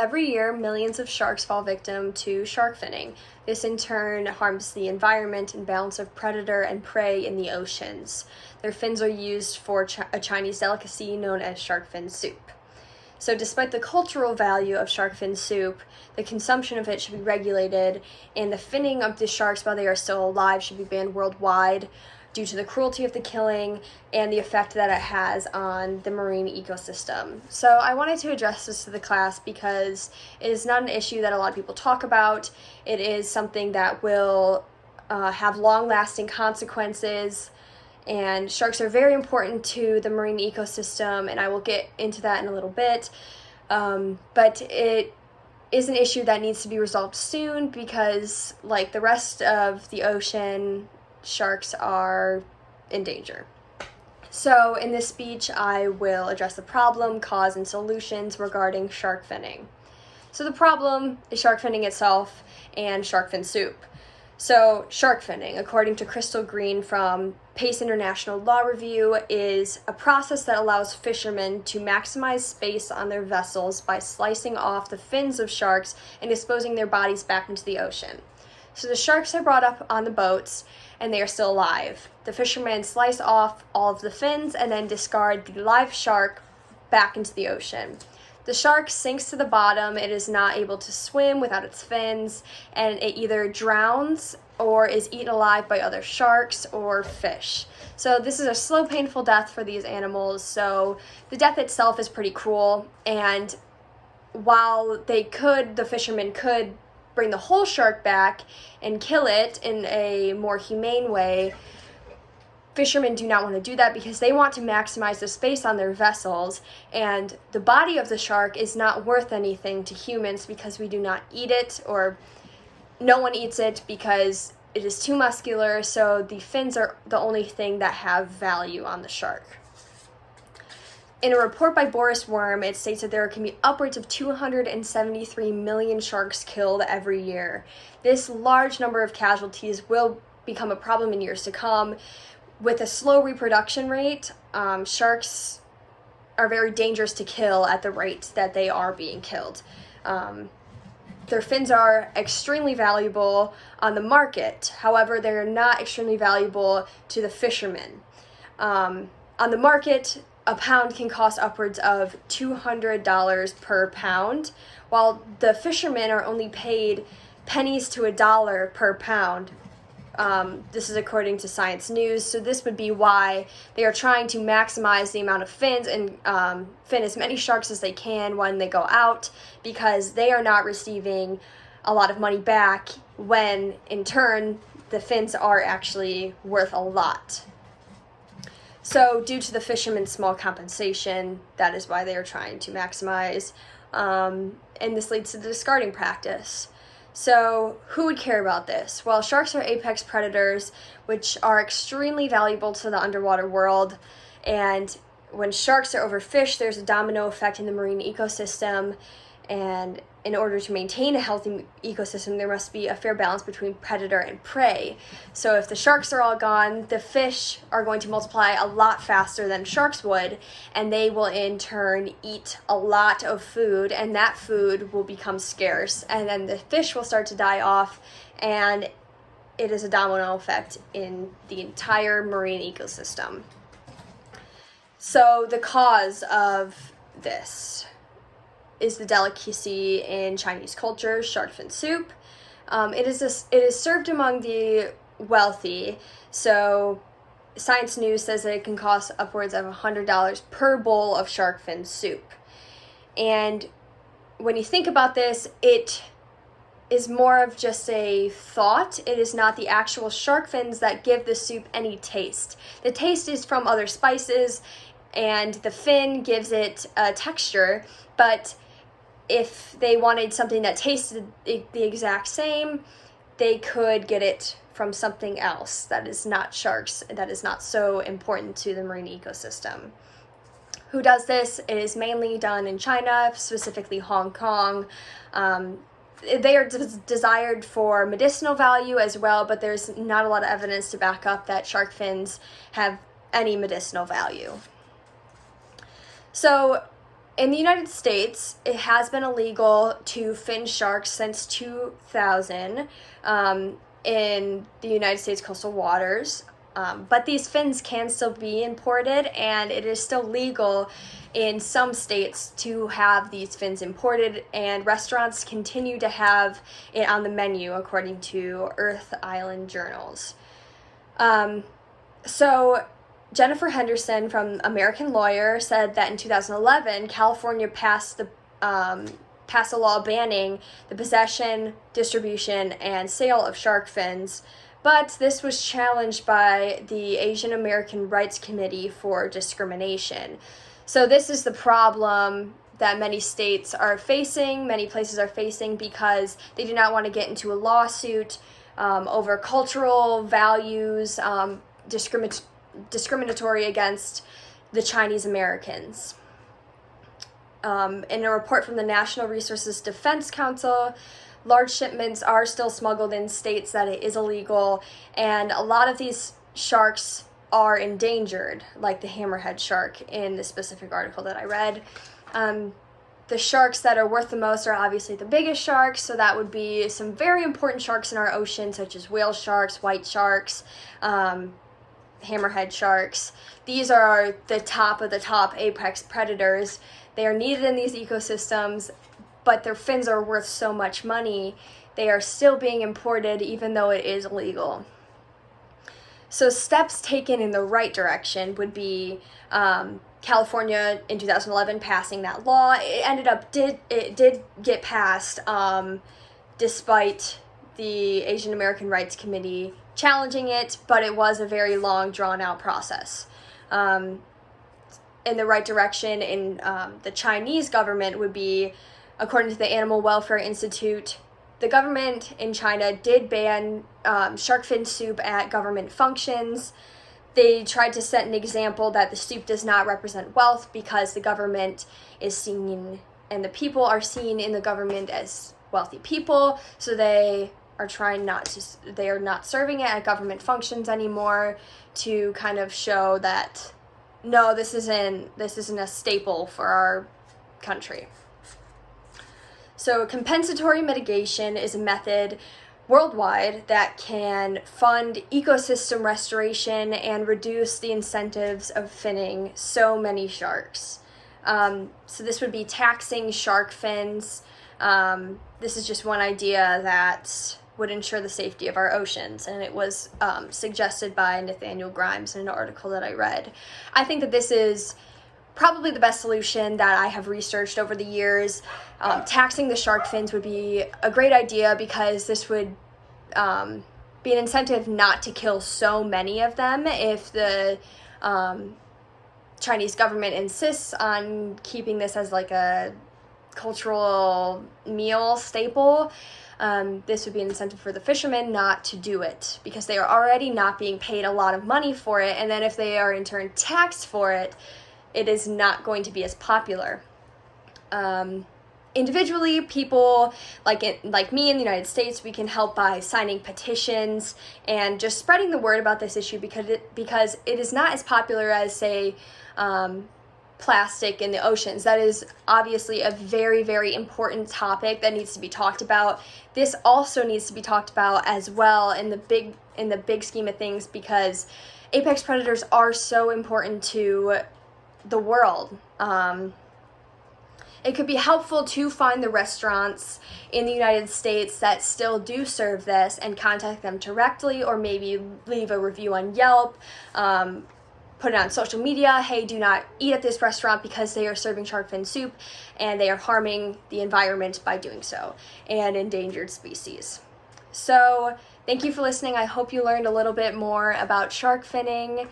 Every year, millions of sharks fall victim to shark finning. This in turn harms the environment and balance of predator and prey in the oceans. Their fins are used for a Chinese delicacy known as shark fin soup. So despite the cultural value of shark fin soup, the consumption of it should be regulated, and the finning of the sharks while they are still alive should be banned worldwide due to the cruelty of the killing and the effect that it has on the marine ecosystem. So I wanted to address this to the class because it is not an issue that a lot of people talk about. It is something that will have long-lasting consequences, and sharks are very important to the marine ecosystem, and I will get into that in a little bit. But it is an issue that needs to be resolved soon because, like the rest of the ocean, sharks are in danger. So in this speech, I will address the problem, cause, and solutions regarding shark finning. So the problem is shark finning itself and shark fin soup. So shark finning, according to Crystal Green from Pace International Law Review, is a process that allows fishermen to maximize space on their vessels by slicing off the fins of sharks and disposing their bodies back into the ocean. So the sharks are brought up on the boats and they are still alive. The fishermen slice off all of the fins and then discard the live shark back into the ocean. The shark sinks to the bottom. It is not able to swim without its fins, and it either drowns or is eaten alive by other sharks or fish. So this is a slow, painful death for these animals. So the death itself is pretty cruel, and while the fishermen could bring the whole shark back and kill it in a more humane way, fishermen do not want to do that because they want to maximize the space on their vessels, and the body of the shark is not worth anything to humans because we do not eat it, or no one eats it because it is too muscular, so the fins are the only thing that have value on the shark. In a report by Boris Worm, it states that there can be upwards of 273 million sharks killed every year. This large number of casualties will become a problem in years to come. With a slow reproduction rate, sharks are very dangerous to kill at the rate that they are being killed. Their fins are extremely valuable on the market. However, they're not extremely valuable to the fishermen. On the market, a pound can cost upwards of $200 per pound, while the fishermen are only paid pennies to $1 per pound. This is according to Science News, so this would be why they are trying to maximize the amount of fins and fin as many sharks as they can when they go out, because they are not receiving a lot of money back when, in turn, the fins are actually worth a lot. So due to the fishermen's small compensation, that is why they are trying to maximize, and this leads to the discarding practice. So who would care about this? Well, sharks are apex predators, which are extremely valuable to the underwater world, and when sharks are overfished, there's a domino effect in the marine ecosystem, and in order to maintain a healthy ecosystem, there must be a fair balance between predator and prey. So if the sharks are all gone, the fish are going to multiply a lot faster than sharks would, and they will in turn eat a lot of food, and that food will become scarce, and then the fish will start to die off, and it is a domino effect in the entire marine ecosystem. So the cause of this is the delicacy in Chinese culture, shark fin soup. It is served among the wealthy. So Science News says that it can cost upwards of $100 per bowl of shark fin soup. And when you think about this, it is more of just a thought. It is not the actual shark fins that give the soup any taste. The taste is from other spices, and the fin gives it a texture, but if they wanted something that tasted the exact same, they could get it from something else that is not sharks, that is not so important to the marine ecosystem. Who does this? It is mainly done in China, specifically Hong Kong. They are desired for medicinal value as well, but there's not a lot of evidence to back up that shark fins have any medicinal value. So In the United States, it has been illegal to fin sharks since 2000 in the United States coastal waters. But these fins can still be imported, and it is still legal in some states to have these fins imported, and restaurants continue to have it on the menu according to Earth Island journals. So Jennifer Henderson from American Lawyer said that in 2011, California passed a law banning the possession, distribution, and sale of shark fins, but this was challenged by the Asian American Rights Committee for discrimination. So this is the problem that many states are facing, many places are facing, because they do not want to get into a lawsuit over cultural values, discriminatory against the Chinese Americans. In a report from the National Resources Defense Council, large shipments are still smuggled in states that it is illegal, and a lot of these sharks are endangered, like the hammerhead shark in the specific article that I read. The sharks that are worth the most are obviously the biggest sharks, so that would be some very important sharks in our ocean, such as whale sharks, white sharks, hammerhead sharks. These are the top of the top apex predators. They are needed in these ecosystems, but their fins are worth so much money, they are still being imported even though it is illegal. So steps taken in the right direction would be California in 2011 passing that law. It did get passed despite the Asian American Rights Committee challenging it, but it was a very long, drawn-out process. In the right direction in the Chinese government would be, according to the Animal Welfare Institute, the government in China did ban shark fin soup at government functions. They tried to set an example that the soup does not represent wealth because the government is seen and the people are seen in the government as wealthy people, so they are not serving it at government functions anymore to kind of show that no, this isn't a staple for our country. So compensatory mitigation is a method worldwide that can fund ecosystem restoration and reduce the incentives of finning so many sharks. So this would be taxing shark fins. This is just one idea that would ensure the safety of our oceans, and it was suggested by Nathaniel Grimes in an article that I read. I think that this is probably the best solution that I have researched over the years. Taxing the shark fins would be a great idea because this would be an incentive not to kill so many of them if the Chinese government insists on keeping this as like a cultural meal staple. This would be an incentive for the fishermen not to do it because they are already not being paid a lot of money for it, and then if they are in turn taxed for it, it is not going to be as popular. Individually, people like me in the United States, we can help by signing petitions and just spreading the word about this issue because it is not as popular as, say, plastic in the oceans. That is obviously a very, very important topic that needs to be talked about. This also needs to be talked about as well in the big scheme of things because apex predators are so important to the world. It could be helpful to find the restaurants in the United States that still do serve this and contact them directly, or maybe leave a review on Yelp, put it on social media. Hey, do not eat at this restaurant because they are serving shark fin soup and they are harming the environment by doing so and endangered species. So thank you for listening. I hope you learned a little bit more about shark finning.